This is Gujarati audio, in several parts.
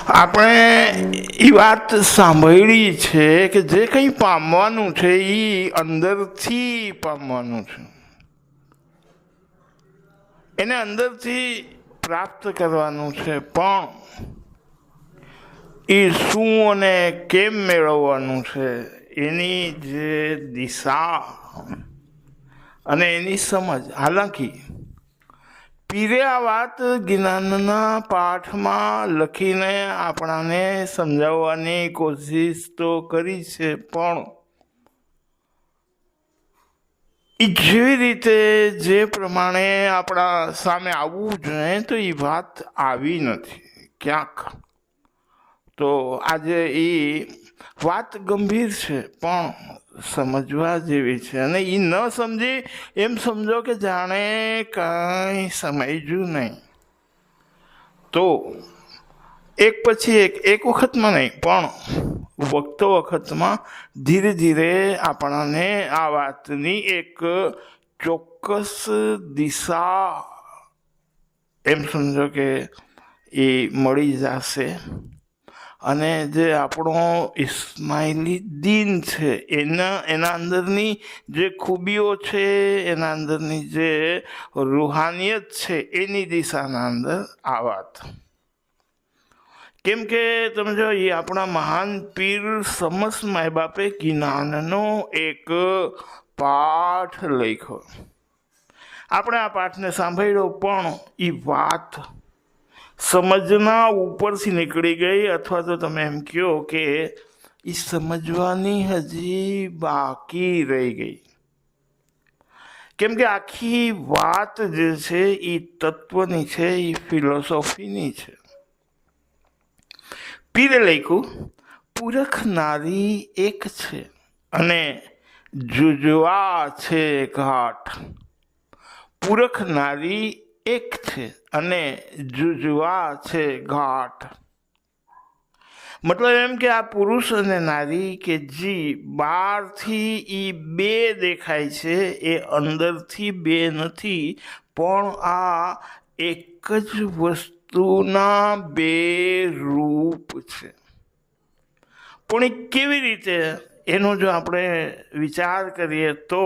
આપણે એ વાત સાંભળી છે કે જે કંઈ પામવાનું છે એ અંદરથી પામવાનું છે, એને અંદરથી પ્રાપ્ત કરવાનું છે. પણ એ શું અને કેમ મેળવવાનું છે એની જે દિશા અને એની સમજ, હાલાકી પીરે આ વાત જ્ઞાનના પાઠમાં લખીને આપણાને સમજાવવાની કોશિશ તો કરી છે, પણ એ જેવી રીતે જે પ્રમાણે આપણા સામે આવવું જોઈએ તો એ વાત આવી નથી ક્યાંક. તો આજે એ વાત ગંભીર છે પણ સમજવા જેવી છે, અને એ ન સમજી એમ સમજો કે જાણે કાંઈ સમજ્યું નહીં. તો એક પછી એક વખતમાં નહીં પણ વખતમાં ધીરે ધીરે આપણને આ વાતની એક ચોક્કસ દિશા એમ સમજો કે એ મળી જશે. અને જે આપણો ઇસ્માઇલી દીન છે એના અંદરની જે ખૂબીઓ છે, એના અંદરની જે રૂહાનિયત છે એની દિશાના અંદર આ વાત. કેમ કે તમે જો એ આપણા મહાન પીર સમસ માય બાપે જ્ઞાનનો એક પાઠ લખ્યો. આપણે આ પાઠને સાંભળ્યો પણ એ વાત સમજના ઉપરથી નીકળી ગઈ, અથવા તો તમે એમ કહો કે એ સમજવાની હજી બાકી રહી ગઈ. કેમ કે આખી વાત જે છે એ તત્વની છે, એ ફિલોસોફીની છે. પીરે લખ્યું, પૂરખનારી એક છે અને જુજવા છે ઘાટ. પૂરખનારી એક છે અને જુજવા છે ઘાટ. મતલબ એમ કે આ પુરુષ અને નારી કે જે બહારથી એ બે દેખાય છે એ અંદરથી બે નથી, પણ આ એક જ વસ્તુના બે રૂપ છે. પણ એ કેવી રીતે, એનો જો આપણે વિચાર કરીએ તો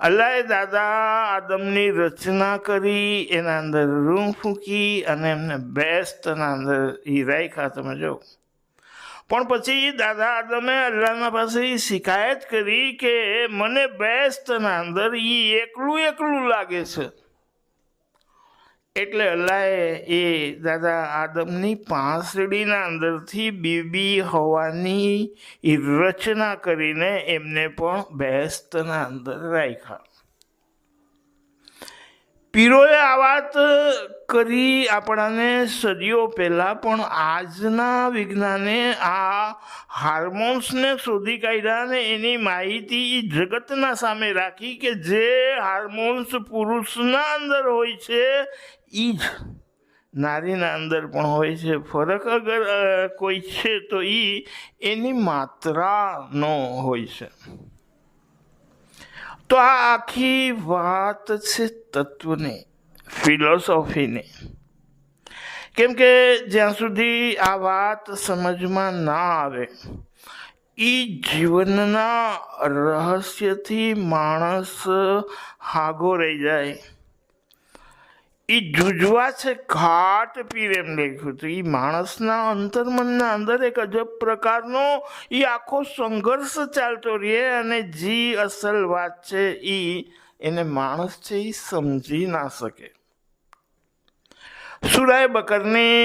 અલ્લાહે દાદા આદમની રચના કરી, એના અંદર રૂમ ફૂંકી અને એમને બેસ્ટના અંદર એ રાખ્યા. તમે જો પણ પછી દાદા આદમે અલ્લાહના પાસે એ શિકાયત કરી કે મને બેસ્ટના અંદર એ એકલું લાગે છે. એટલે અલ્લાહે એ દાદા આદમની પાંસળીના અંદરથી બીબી હવાની એ રચના કરીને એમને પણ બેસ્ટના અંદર રાખ્યા. પીરોએ આ વાત કરી આપણાને સદીઓ પહેલાં, પણ આજના વિજ્ઞાને આ હાર્મોન્સને શોધી કાઢ્યા અને એની માહિતી જગતના સામે રાખી કે જે હાર્મોન્સ પુરુષના અંદર હોય છે એ જ નારીના અંદર પણ હોય છે. ફરક અગર કોઈ છે તો એની માત્રાનો હોય છે. તો આ આખી વાત છે તત્વની, ફિલોસોફીની. કેમ કે જ્યાં સુધી આ વાત સમજમાં ના આવે, એ જીવનના રહસ્યથી માણસ હાગો રહી જાય. એ જુજવા છે ઘાટ, પીર એમ લખ્યું હતું. એ માણસના અંતર્મનના અંદર એક અજબ પ્રકારનો એ આખો સંઘર્ષ ચાલતો રહે, અને જે અસલ વાત છે એને માણસ છે એ સમજી ના શકે. સૂરા બકરની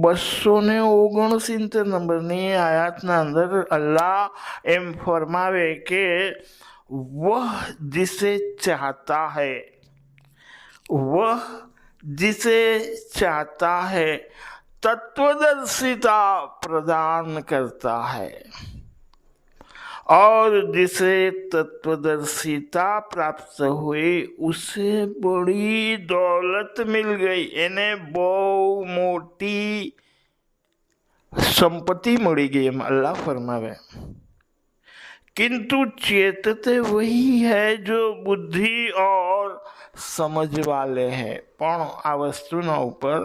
269 નંબરની આયાતના અંદર અલ્લાહ એમ ફરમાવે કે વહ जिसे चाहता है, वह जिसे चाहता है तत्वदर्शिता प्रदान करता है, और जिसे तत्वदर्शिता प्राप्त हुई उसे बड़ी दौलत मिल गई. એને બહુ મોટી संपत्ति मળી गई એમ अल्लाह फरमावे. किंतु चेतते वही है जो बुद्धि और समझ वाले हैं. પણ આ વસ્તુના ઉપર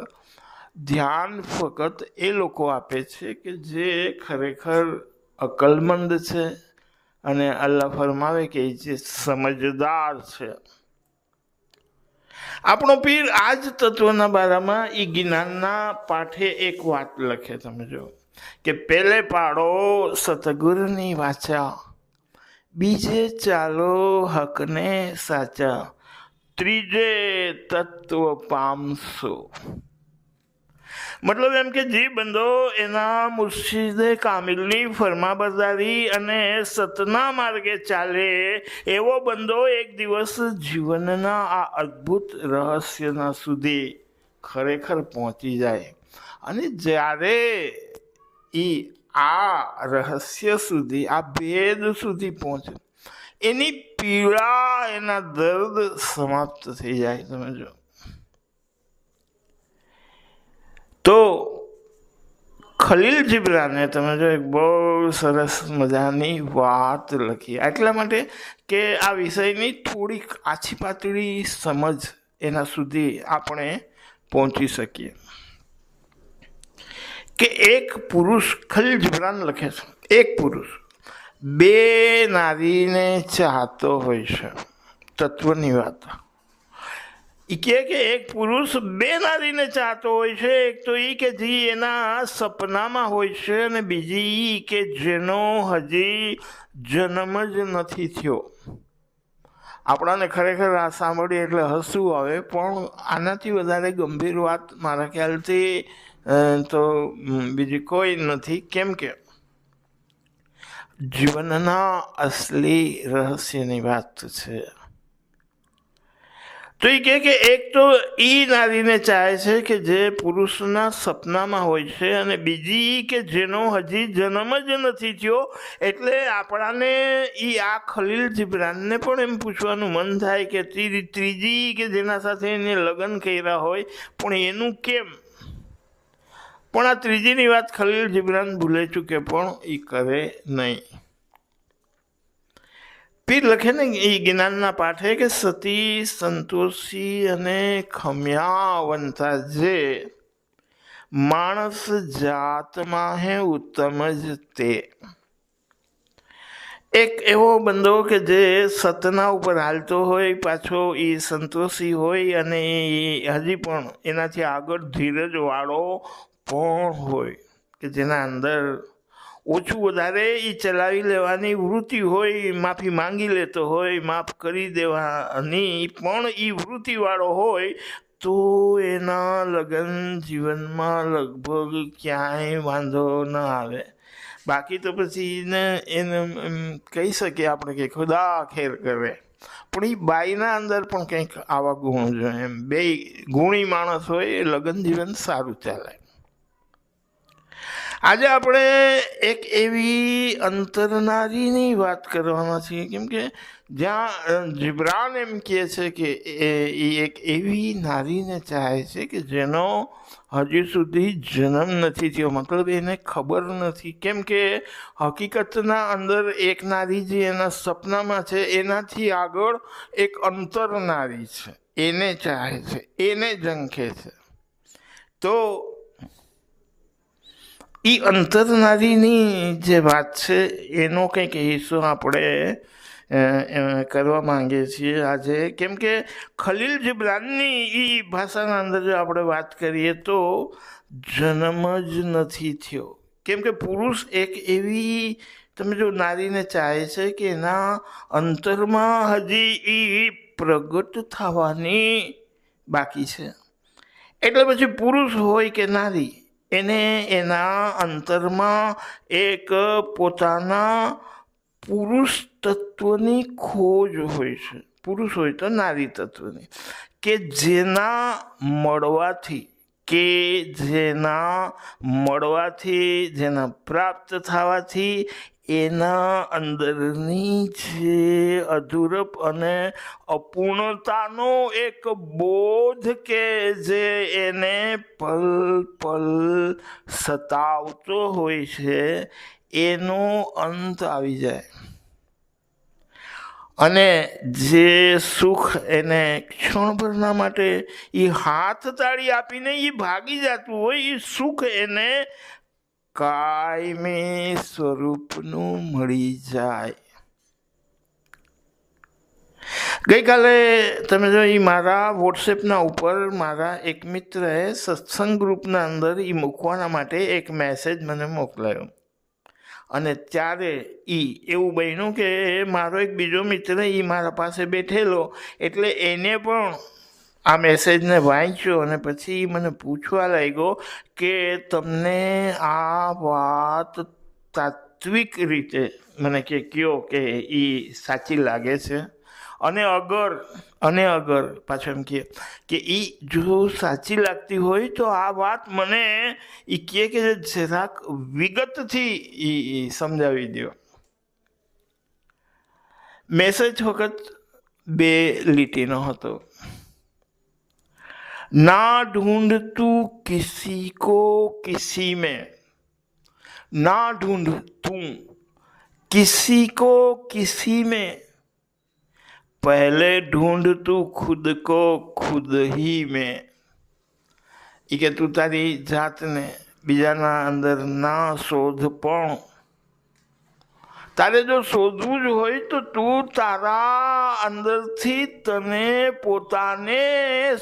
ધ્યાન ફક્ત એ લોકો આપે છે કે જે ખરેખર અકલમંદ છે અને અલ્લાહ ફરમાવે કે જે સમજદાર છે. આપણો પીર આ જ તત્વના બારામાં એ જ્ઞાનના પાઠે એક વાત લખે, તમે જો કે પેલે પાડો સતગુરુની વાચા, બીજે ચાલો હકને સાચા, ત્રીજે તત્વ પામશો. મતલબ એમ કે જે બંદો એના મુર્શિદે કામિલની ફરમાબરદારી અને સતના માર્ગે ચાલે એવો બંદો એક દિવસ જીવનના આ અદ્ભુત રહસ્યના સુધી ખરેખર પહોંચી જાય. અને જ્યારે એ આ રહસ્ય સુધી, આ ભેદ સુધી પહોંચે, એની પીડા, એના દર્દ સમાપ્ત થઈ જાય. તમે જો તો ખલીલ જીબ્રાને તમે જો એક બહુ સરસ મજાની વાત લખી, એટલા માટે કે આ વિષયની થોડીક આછી પાતળી સમજ એના સુધી આપણે પહોંચી શકીએ. કે એક પુરુષ, ખલીલ જીબ્રાન લખે છે, એક પુરુષ બે નારીને ચાહતો હોય છે. તત્વની વાત એ કહે કે એક પુરુષ બે નારીને ચાહતો હોય છે. એક તો એ કે જે એના સપનામાં હોય છે, અને બીજી એ કે જેનો હજી જન્મ જ નથી થયો. આપણાને ખરેખર આ સાંભળીએ એટલે હસવું આવે, પણ આનાથી વધારે ગંભીર વાત મારા ખ્યાલથી તો બીજી કોઈ નથી. કેમ કે જીવનના અસલી રહસ્યની વાત છે. તો એ કહે કે એક તો એ નારીને ચાહે છે કે જે પુરુષના સપનામાં હોય છે, અને બીજી કે જેનો હજી જન્મ જ નથી થયો. એટલે આપણાને એ આ ખલીલ જીબ્રાનને પણ એમ પૂછવાનું મન થાય કે ત્રીજી કે જેના સાથે એને લગ્ન કર્યા હોય, પણ એનું કેમ? પણ આ ત્રીજીની વાત ખલીલ જીબ્રાન ભૂલે ચૂકે, પણ એ કરે નહીં. પીર લખે ને એ જ્ઞાનના પાઠે કે સતી, સંતોષી અને ખમ્યાવંતા જે માણસ જાતમાં હે ઉત્તમ જ તે. એક એવો બંદો કે જે સતના ઉપર હાલતો હોય, પાછો એ સંતોષી હોય, અને હજી પણ એનાથી આગળ ધીરજવાળો પણ હોય, કે જેના અંદર ઓછું વધારે એ ચલાવી લેવાની વૃત્તિ હોય, માફી માંગી લેતો હોય, માફ કરી દેવાની પણ એ વૃત્તિવાળો હોય, તો એના લગ્ન જીવનમાં લગભગ ક્યાંય વાંધો ન આવે. બાકી તો પછી એને કહી શકીએ આપણે કે ખુદા ખેર કરે, પણ એ બાઈના અંદર પણ કંઈક આવા ગુણ જોઈએ. એમ બે ગુણી માણસ હોય એ લગ્ન જીવન સારું ચાલે. આજે આપણે એક એવી અંતરનારીની વાત કરવાના છીએ, કેમ કે જ્યાં જીબ્રાન એમ કહે છે કે એ એક એવી નારીને ચાહે છે કે જેનો હજી સુધી જન્મ નથી થયો. મતલબ એને ખબર નથી, કેમ કે હકીકતના અંદર એક નારી જે એના સપનામાં છે, એનાથી આગળ એક અંતર નારી છે, એને ચાહે છે, એને ઝંખે છે. તો એ અંતરનારીની જે વાત છે એનો કંઈક હિસ્સો આપણે કરવા માંગીએ છીએ આજે. કેમ કે ખલીલ જીબ્રાનની એ ભાષાના અંદર જો આપણે વાત કરીએ તો જન્મ જ નથી થયો. કેમ કે પુરુષ એક એવી, તમે જો નારીને ચાહે છે કે એના અંતરમાં હજી એ પ્રગટ થવાની બાકી છે. એટલે પછી પુરુષ હોય કે નારી, એને એના અંતરમાં એક પોતાના પુરુષ તત્વની ખોજ હોય છે. પુરુષ હોય તો નારી તત્વની, કે જેના મળવાથી, જેના પ્રાપ્ત થવાથી એના અંદરની જે અધૂરપ અને અપૂર્ણતાનો એક બોધ કે જે એને પલ પલ સતાવતો હોય છે, એનો અંત આવી જાય. અને જે સુખ એને ક્ષણભરના માટે એ હાથ તાળી આપીને એ ભાગી જતું હોય, એ સુખ એને કાયમી સ્વરૂપનું મળી જાય. ગઈકાલે તમે જો એ મારા વોટ્સએપના ઉપર મારા એક મિત્રએ સત્સંગ ગ્રુપના અંદર એ મૂકવાના માટે એક મેસેજ મને મોકલાયો. અને ત્યારે એવું બન્યું કે મારો એક બીજો મિત્ર એ મારા પાસે બેઠેલો, એટલે એને પણ આ મેસેજને વાંચ્યો અને પછી મને પૂછવા લાગ્યો કે તમને આ વાત તાત્વિક રીતે મને કયો કે એ સાચી લાગે છે, અને અગર પાછું એમ કે એ જો સાચી લાગતી હોય તો આ વાત મને એ કહે કે જરાક વિગતથી એ સમજાવી દો. મેસેજ વખત 2 લીટીનો હતો. ના ઢૂંઢ તું કિસી કો કિસી में, ना ढूंढ तू किसी को किसी में, पहले ढूंढ तू खुद को खुद ही में. એ કે તું તારી જાતને બીજાના અંદર ના શોધ, પણ તારે જો શોધવું જ હોય તો તું તારા અંદરથી તને પોતાને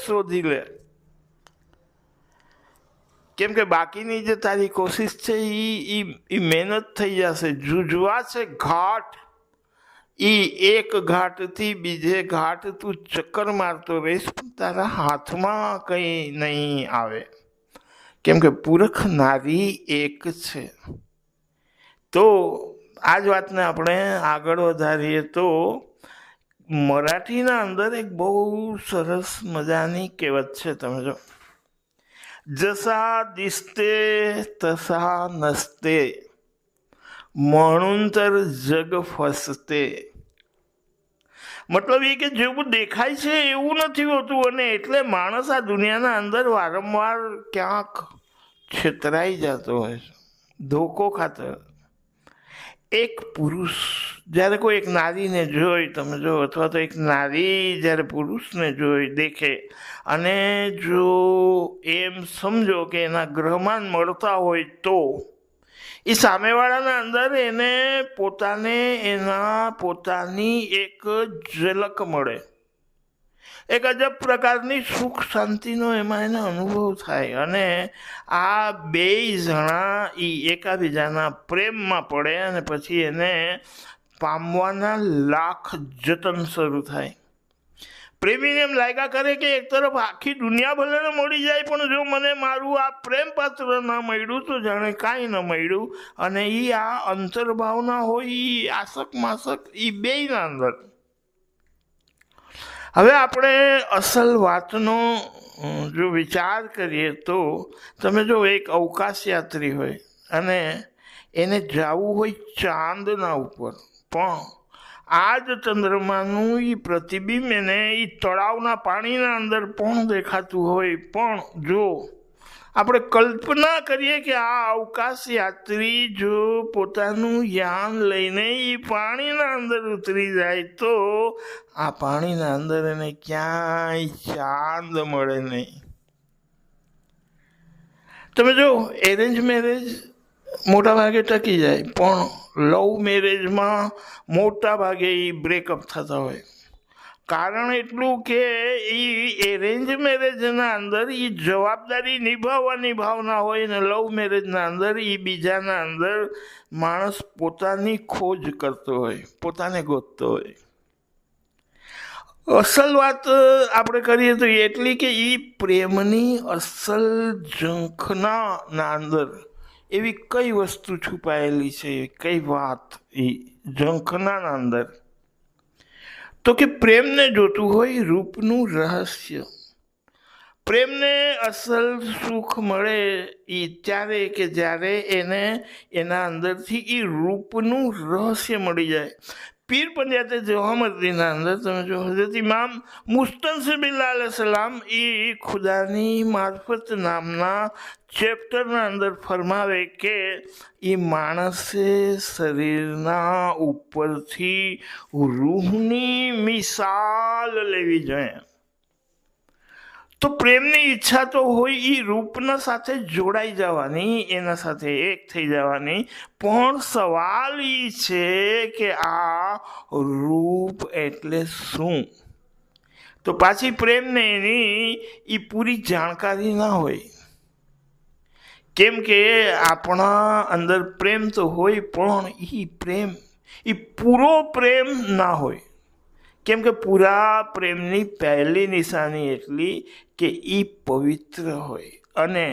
શોધી લે. કેમ કે બાકીની જે તારી કોશિશ છે એ મહેનત થઈ જશે. જુજવા છે ઘાટ, એક ઘાટથી બીજે ઘાટ તું ચક્કર મારતો રહીશ, પણ તારા હાથમાં કંઈ નહીં આવે. કેમ કે પૂરખ નારી એક છે. તો આ જ વાતને આપણે આગળ વધારીએ તો મરાઠીના અંદર એક બહુ સરસ મજાની કહેવત છે. તમે જો, जसा दिसते तसा नसते, म्हणून तर जग फसते. મતલબ એ કે જેવું દેખાય છે એવું નથી હોતું, અને એટલે માણસ આ દુનિયાના અંદર વારંવાર ક્યાંક છેતરાઈ જતો હોય છે, ધોકો ખાતો. એક પુરુષ જ્યારે કોઈ એક નારીને જોઈ, તમે જો, અથવા તો એક નારી જ્યારે પુરુષને જોઈ દેખે અને જો એમ સમજો કે એના ગ્રહમાન મળતા હોય તો એ સામેવાળાના અંદર એને પોતાની એક ઝલક મળે, એક અજબ પ્રકારની સુખ શાંતિનો એમાં એને અનુભવ થાય, અને આ 2 જણા એકાબીજાના પ્રેમમાં પડે, અને પછી એને પામવાના લાખ જતન શરૂ થાય. પ્રેમીને એમ લાગ્યા કરે કે એક તરફ આખી દુનિયા ભલે મળી જાય, પણ જો મને મારું આ પ્રેમ પાત્ર ન મળ્યું તો જાણે કાંઈ ન મળ્યું. અને એ આ અંતર્ભાવના હોય, એ આસક માસક, એ 2ના અંદર. હવે આપણે અસલ વાતનો જો વિચાર કરીએ તો તમે જો એક અવકાશ યાત્રી હોય અને એને જવું હોય ચાંદના ઉપર, પણ આ જ ચંદ્રમાનું એ પ્રતિબિંબ એને એ તળાવના પાણીના અંદર પણ દેખાતું હોય, પણ જો આપણે કલ્પના કરીએ કે આ અવકાશ યાત્રી જો પોતાનું યાન લઈને એ પાણીના અંદર ઉતરી જાય તો આ પાણીના અંદર એને ક્યાંય ચાંદ મળે નહીં. તમે જો, એરેન્જ મેરેજ મોટા ભાગે ટકી જાય, પણ લવ મેરેજમાં મોટા ભાગે એ બ્રેકઅપ થતા હોય. કારણ એટલું કે એ એરેન્જ મેરેજના અંદર એ જવાબદારી નિભાવવાની ભાવના હોય, ને લવ મેરેજના અંદર એ બીજાના અંદર માણસ પોતાની ખોજ કરતો હોય, પોતાને ગોતતો હોય. અસલ વાત આપણે કરીએ તો એટલી કે એ પ્રેમની અસલ ઝંખના અંદર એવી કઈ વસ્તુ છુપાયેલી છે, કઈ વાત એ ઝંખનાના અંદર, તો કે પ્રેમને જોતું હોય રૂપનું રહસ્ય. પ્રેમને અસલ સુખ મળે એ ત્યારે કે જ્યારે એને એના અંદરથી એ રૂપનું રહસ્ય મળી જાય. पीर पंजात जवामर्दीना अंदर તમે જો હઝરત ઇમામ મુસ્તનસિબિલ્લાહ અલૈહિસ્સલામ એ ખુદાની મારફત નામના ચેપ્ટરના અંદર ફરમાવે કે એ માણસે શરીરના ઉપરથી રૂહની મિસાલ લેવી જોઈએ. તો પ્રેમની ઈચ્છા તો હોય એ રૂપના સાથે જોડાઈ જવાની, એના સાથે એક થઈ જવાની, પણ સવાલ એ છે કે આ રૂપ એટલે શું? તો પાછી પ્રેમને એની એ પૂરી જાણકારી ના હોય. કેમ કે આપણા અંદર પ્રેમ તો હોય પણ એ પૂરો પ્રેમ ના હોય. કેમ કે પૂરા પ્રેમની પહેલી નિશાની એટલી કે એ પવિત્ર હોય, અને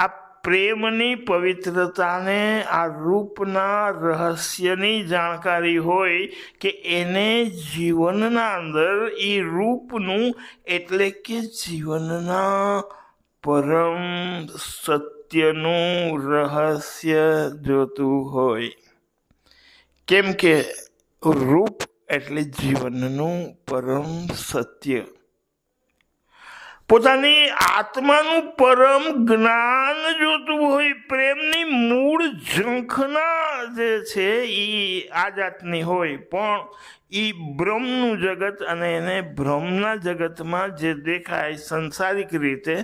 આ પ્રેમની પવિત્રતાને આ રૂપના રહસ્યની જાણકારી હોય કે એને જીવનના અંદર એ રૂપનું એટલે કે જીવનના પરમ સત્યનું રહસ્ય જોતું હોય. કેમ કે રૂપ એટલે જીવનનું પરમ સત્ય, પોતાની આત્માનું પરમ જ્ઞાન જોતું હોય. પ્રેમની મૂળ ઝંખના જે છે એ આ જાતની હોય, પણ એ બ્રહ્મનું જગત અને એને બ્રહ્મના જગતમાં જે દેખાય સંસારિક રીતે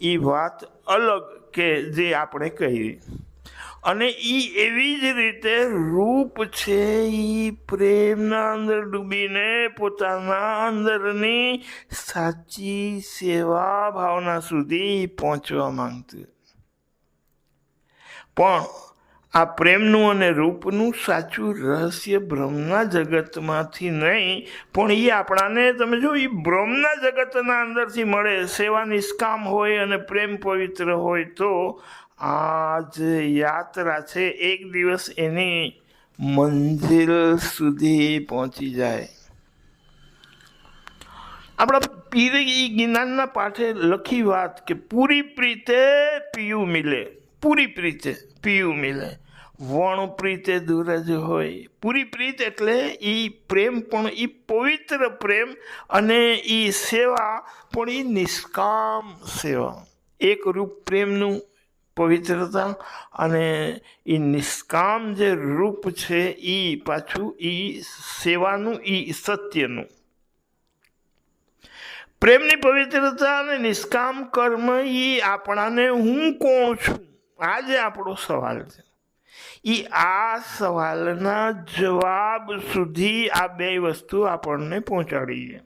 એ વાત અલગ કે જે આપણે કહીએ. અને એ એવી જ રીતે રૂપ છે એ પ્રેમના અંદર ડૂબીને પોતાના અંદરની સાચી સેવા ભાવના સુધી પહોંચવા માંગતું. પણ આ પ્રેમનું અને રૂપનું સાચું રહસ્ય બ્રહ્મના જગતમાંથી નહીં, પણ એ આપણાને તમે જો એ બ્રહ્મના જગતના અંદરથી મળે. સેવા નિષ્કામ હોય અને પ્રેમ પવિત્ર હોય તો આ જે યાત્રા છે એક દિવસ એની મંજિલ સુધી પહોંચી જાય. આપણા પીરે જ્ઞાનના પાઠે લખી વાત કે પૂરી પ્રીતે પીયું મિલે, પૂરી પ્રીતે પીયું મિલે, વણ પ્રીતે દૂર જ હોય. પૂરી પ્રીત એટલે એ પ્રેમ પણ એ પવિત્ર પ્રેમ, અને એ સેવા પણ એ નિષ્કામ સેવા. એક રૂપ પ્રેમનું પવિત્રતા અને એ નિષ્કામ જે રૂપ છે એ પાછું એ સેવાનું એ સત્યનું. પ્રેમની પવિત્રતા અને નિષ્કામ કર્મ એ આપણાને હું કોણ છું, આ જે આપણો સવાલ છે, એ આ સવાલના જવાબ સુધી આ બે વસ્તુ આપણને પહોંચાડી છે.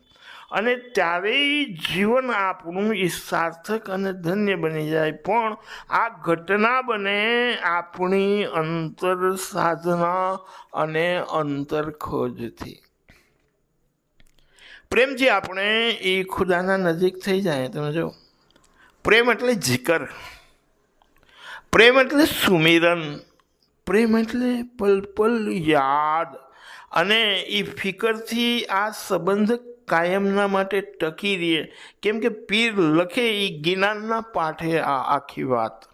અને ત્યારે જીવન આપણું એ સાર્થક અને ધન્ય બની જાય. પણ આ ઘટના બને આપણી અંતર સાધના અને અંતર ખોજથી. પ્રેમથી આપણે એ ખુદાના નજીક થઈ જાય. તમે જો, પ્રેમ એટલે જિકર, પ્રેમ એટલે સુમિરન, પ્રેમ એટલે પલ પલ યાદ, અને એ ફિકરથી આ સંબંધ કાયમના માટે ટકી રહે. કેમ કે પીર લખે એ જ્ઞાનના પાઠે આ આખી વાત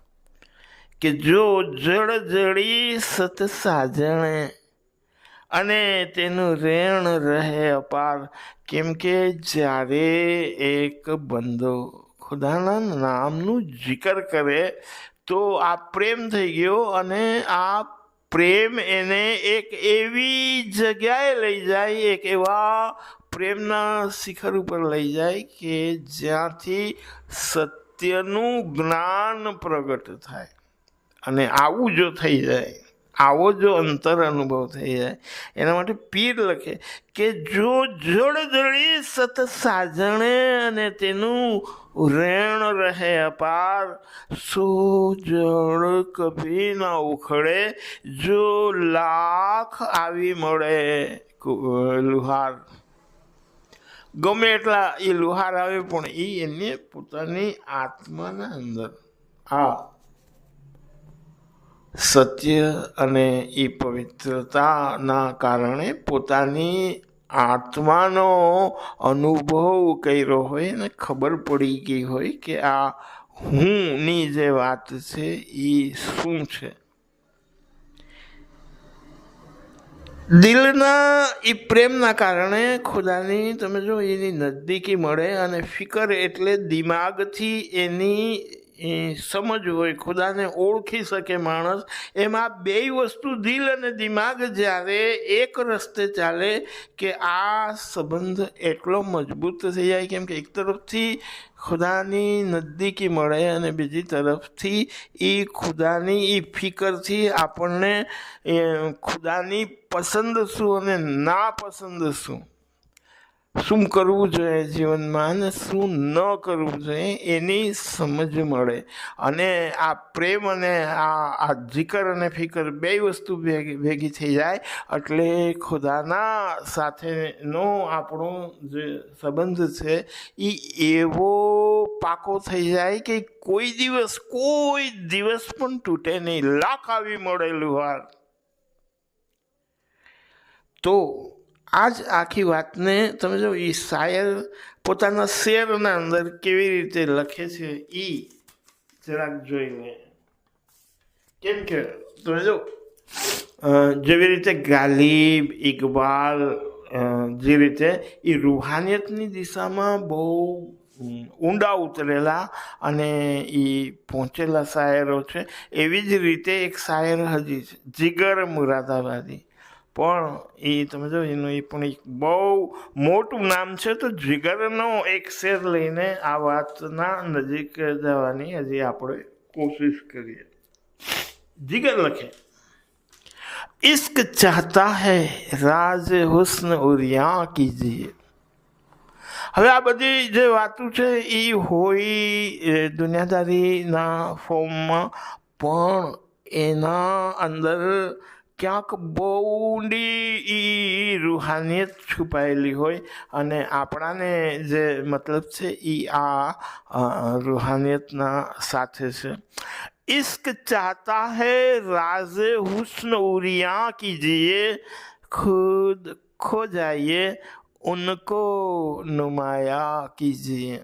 કે જો જળ જળી સત સાજણે અને તેનું રેણ રહે અપાર. કેમ કે જ્યારે એક બંદો ખુદાના નામનું જિકર કરે તો આ પ્રેમ થઈ ગયો, અને આ પ્રેમ એને એક એવી જગ્યાએ લઈ જાય, એક એવા પ્રેમના શિખર ઉપર લઈ જાય કે જ્યાંથી સત્યનું જ્ઞાન પ્રગટ થાય. અને આવું જો થઈ જાય, આવો જો અંતર અનુભવ થઈ જાય, એના માટે પીર લખે કે જો જળ જળી સત સાજણે અને તેનું રેણ રહે અપાર, સો જળ કભી ના ઉખડે, જો લાખ આવી મળે લુહાર. ગમે એટલા એ લુહાર આવે પણ એ એને પોતાની આત્માના અંદર આ સત્ય અને એ પવિત્રતાના કારણે પોતાની આત્માનો અનુભવ કર્યો હોય અને ખબર પડી ગઈ હોય કે આ હુંની જે વાત છે એ શું છે. દિલના એ પ્રેમના કારણે ખુદાની તમે જો એની નજદીકી મળે, અને ફિકર એટલે દિમાગથી એની સમજ હોય, ખુદાને ઓળખી શકે માણસ. એમાં બે વસ્તુ દિલ અને દિમાગ જ્યારે એક રસ્તે ચાલે કે આ સંબંધ એટલો મજબૂત થઈ જાય, કેમ કે એક તરફથી ખુદાની નજદીકી મળે અને બીજી તરફથી એ ખુદાની એ ફિકરથી આપણને ખુદાની પસંદ શું અને નાપસંદ શું કરવું જોઈએ જીવનમાં અને શું ન કરવું જોઈએ એની સમજ મળે. અને આ પ્રેમ અને આ જીકર અને ફિકર બે વસ્તુ ભેગી થઈ જાય એટલે ખુદાના સાથેનો આપણો જે સંબંધ છે એ એવો પાકો થઈ જાય કે કોઈ દિવસ પણ તૂટે નહીં, લાખ આવી મળેલું હાર. તો આ જ આખી વાતને તમે જો એ શાયર પોતાના શેરના અંદર કેવી રીતે લખે છે એ જરાક જોઈને. કેમ કે તમે જો જેવી રીતે ગાલિબ, ઇકબાલ જે રીતે એ રૂહાનિયતની દિશામાં બહુ ઊંડા ઉતરેલા અને એ પહોંચેલા શાયરો છે, એવી જ રીતે એક શાયર હજી છે જીગર મુરાદાબાદી. પણ એ તમે જો એનું એ પણ એક બહુ મોટું નામ છે. તો જીગરનો એક શેર લઈને આ વાતના નજીક જવાની હજી આપણે કોશિશ કરીએ. જીગર લખે, ઇશ્ક ચાહતા હૈ રાજ હુસ્ન ઉરિયા કીજીએ. હવે આ બધી જે વાતો છે એ હોય દુનિયાદારીના ફોર્મમાં, પણ એના અંદર ક્યાંક બહુ ઊંડી રૂહાનિયત છુપાયેલી હોય. અને આપણાને જે મતલબ છે એ આ રૂહાનિયતના સાથે છે. इश्क चाहता है राज़े हुस्न उरिया कीजिए, खुद खो जाइए उनको नुमाया કીજીએ.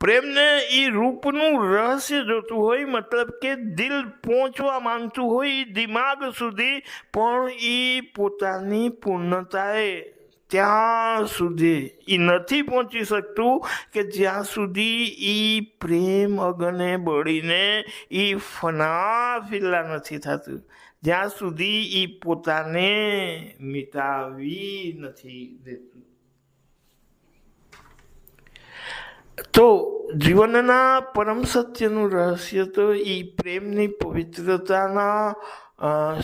પ્રેમને એ રૂપનું રહસ્ય જોતું હોય, મતલબ કે દિલ પહોંચવા માંગતું હોય એ દિમાગ સુધી, પણ એ પોતાની પૂર્ણતાએ ત્યાં સુધી એ નથી પહોંચી શકતું કે જ્યાં સુધી એ પ્રેમ અગને બળીને એ ફના ફિલ્લા નથી થતું, જ્યાં સુધી એ પોતાને મિટાવી નથી દેતું. તો જીવનના પરમ સત્યનું રહસ્ય તો એ પ્રેમની પવિત્રતાના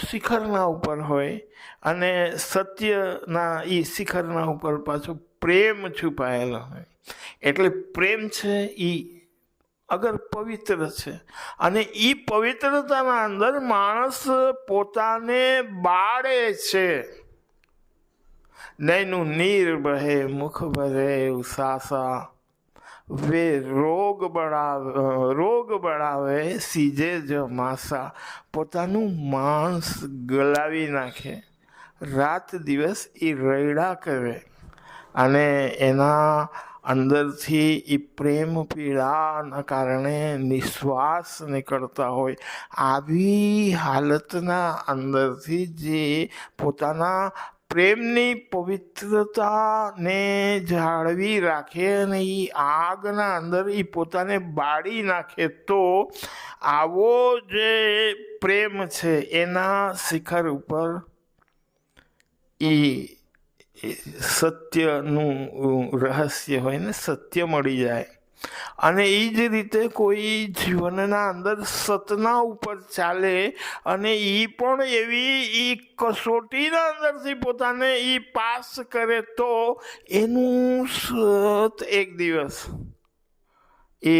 શિખરના ઉપર હોય, અને સત્યના એ શિખરના ઉપર પાછો પ્રેમ છુપાયેલો હોય. એટલે પ્રેમ છે એ અગર પવિત્ર છે, અને એ પવિત્રતાના અંદર માણસ પોતાને બાળે છે. નૈનું નીર બહે મુખ ભરે ઉસાસા, વે રોગ બળાવે સીજે જો માસા. પોતાનું માંસ ગલાવી નાખે, રાત દિવસ એ રૈડા કરે, અને એના અંદરથી એ પ્રેમ પીડાના કારણે નિશ્વાસ નીકળતા હોય. આવી હાલતના અંદરથી જે પોતાના પ્રેમની પવિત્રતાને જાળવી રાખે અને એ આગના અંદર એ પોતાને બાળી નાખે, તો આવો જે પ્રેમ છે એના શિખર ઉપર એ સત્યનું રહસ્ય હોય ને, સત્ય મળી જાય. અને એ જ રીતે કોઈ જીવનના અંદર સતના ઉપર ચાલે અને એ પણ એવી એ કસોટીના અંદરથી પોતાને એ પાસ કરે, તો એનું સત એક દિવસ એ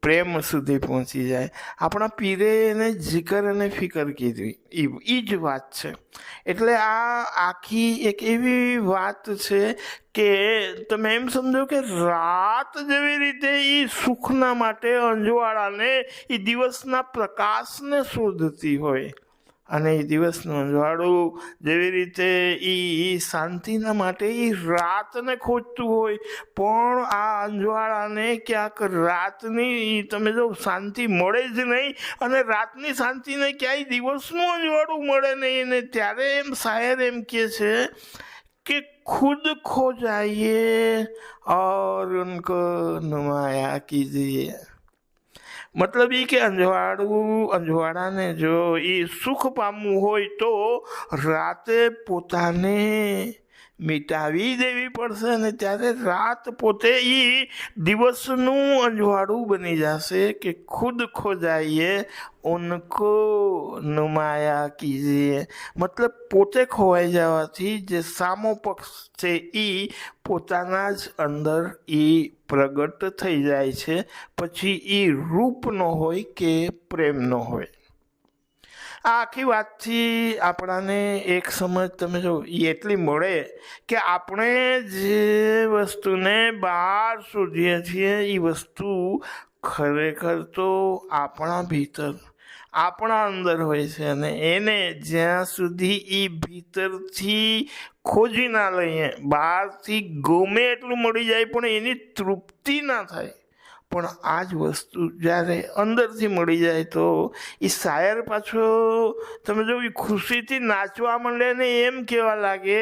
પ્રેમ સુધી પહોંચી જાય. આપણા પીરે એને જીકર અને ફિકર કીધી, એ જ વાત છે. એટલે આ આખી એક એવી વાત છે કે તમે એમ સમજો કે રાત જેવી રીતે એ સુખના માટે અંજવાળાને એ દિવસના પ્રકાશને શોધતી હોય, અને એ દિવસનું અંજવાળું જેવી રીતે એ શાંતિના માટે એ રાતને ખોજતું હોય, પણ આ અંજવાળાને ક્યાંક રાતની તમે જો શાંતિ મળે જ નહીં, અને રાતની શાંતિને ક્યાંય દિવસનું અંજવાળું મળે નહીં. અને ત્યારે એમ શાયર એમ કહે છે कि खुद खो जाइए और उनको नुमाया कीजिए. મતલબ એ કે અંજવાળાને જો એ સુખ પામવું હોય તો રાતે પોતાને મિટાવી દેવી પડશે, અને ત્યારે રાત પોતે એ દિવસનું અંજવાળું બની જશે. કે ખુદ ખો જાઈએ ઉनको નુમાયા કીજીએ. મતલબ પોતે ખોવાઈ જવાથી જે સામો પક્ષ છે એ પોતાના જ અંદર એ પ્રગટ થઈ જાય છે. પછી એ રૂપનો હોય કે પ્રેમનો હોય. આ આખી વાતથી આપણાને એક સમજ તમે જો એ એટલી મળે કે આપણે જે વસ્તુને બહાર શોધીએ છીએ એ વસ્તુ ખરેખર તો આપણા ભીતર, આપણા અંદર હોય છે. અને એને જ્યાં સુધી એ ભીતરથી ખોજી ના લઈએ, બહારથી ગમે એટલું મળી જાય પણ એની તૃપ્તિ ના થાય. પણ આ જ વસ્તુ જ્યારે અંદરથી મળી જાય તો એ શાયર પાછો તમે જો એ ખુશીથી નાચવા માંડે ને એમ કહેવા લાગે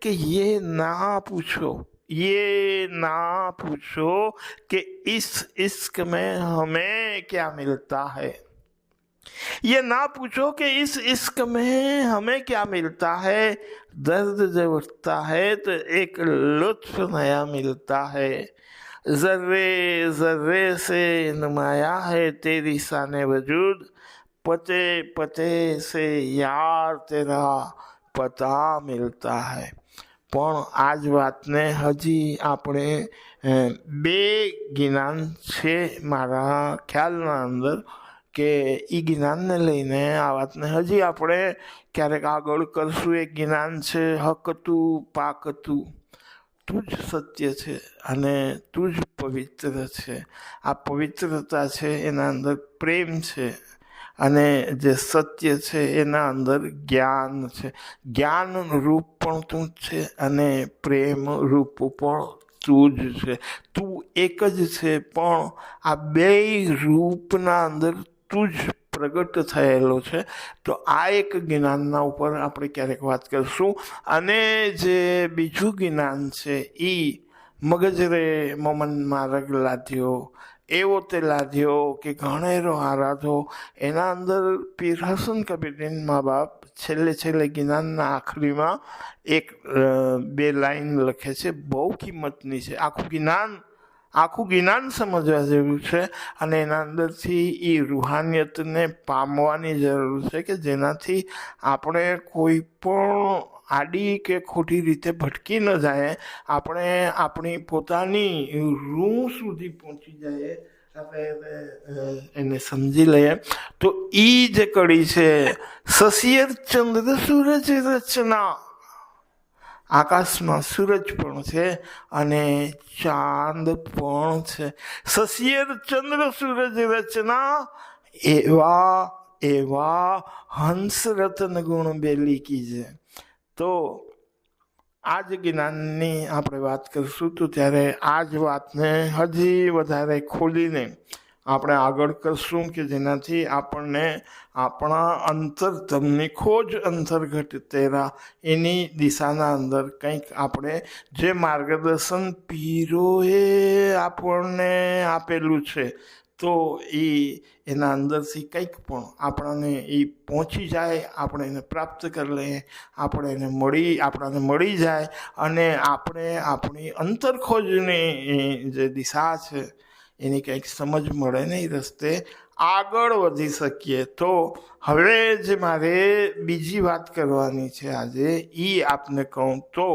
કે યે ના પૂછો કે इस इश्क में हमें क्या मिलता है. ये ना पूछो कि इस इश्क में हमें क्या मिलता है. दर्द जब उठता है तो एक लुत्फ नया मिलता है. जर्रे जर्रे से नुमाया है तेरी शान वजूद. पते पते से यार तेरा पता मिलता है. પણ આ જ વાતને હજી આપણે બે જ્ઞાન છે મારા ખ્યાલના અંદર, કે એ જ્ઞાનને લઈને આ વાતને હજી આપણે ક્યારેક આગળ કરશું. એક જ્ઞાન છે હકતું પાકતું. તું જ સત્ય છે અને તું જ પવિત્ર છે. આ પવિત્રતા છે એના અંદર પ્રેમ છે, અને જે સત્ય છે એના અંદર જ્ઞાન છે. જ્ઞાન રૂપ પણ તું જ છે અને પ્રેમ રૂપ પણ તું જ છે. તું એક જ છે, પણ આ બે રૂપના અંદર તું જ પ્રગટ થયેલો છે. તો આ એક જ્ઞાનના ઉપર આપણે ક્યારેક વાત કરશું. અને જે બીજું જ્ઞાન છે એ મગજરે મમનમાં રગ લાદ્યો, એવો તે લાદ્યો કે ઘણેરો આરાધો. એના અંદર પીર હસન કબીરદીન મા બાપ છેલ્લે જ્ઞાનના આખરીમાં એક બે લાઈન લખે છે, બહુ કિંમતની છે. આખું જ્ઞાન સમજવા જેવું છે. અને એના અંદરથી એ રૂહાનિયતને પામવાની જરૂર છે કે જેનાથી આપણે કોઈ પણ આડી કે ખોટી રીતે ભટકી ન જાય. આપણે આપણી પોતાની રૂહ સુધી પહોંચી જાય. આપણે એને સમજી લઈએ તો એ જે કડી છે સસિયર ચંદ્ર સૂરજ રચના. આકાશમાં સૂરજ પણ છે અને ચાંદ પણ છે. સસિયર ચંદ્ર સૂરજ રચના એવા હંસ રતન ગુણ બેલી કીજે. તો આ જ જ્ઞાનની આપણે વાત કરીશું. તો ત્યારે આ જ વાતને હજી વધારે ખોલીને આપણે આગળ કરશું કે જેનાથી આપણને આપણા અંતરતમની ખોજ અંતર્ગત તેરા એની દિશાના અંદર કંઈક આપણે જે માર્ગદર્શન પીરોએ આપણને આપેલું છે તો એના અંદરથી કંઈક પણ આપણને એ પહોંચી જાય, આપણે એને પ્રાપ્ત કરી લઈએ, આપણને મળી જાય અને આપણે આપણી અંતરખોજની જે દિશા છે એની કંઈક સમજ મળે ને એ રસ્તે આગળ વધી શકીએ. તો હવે જે મારે બીજી વાત કરવાની છે આજે એ આપને કહું તો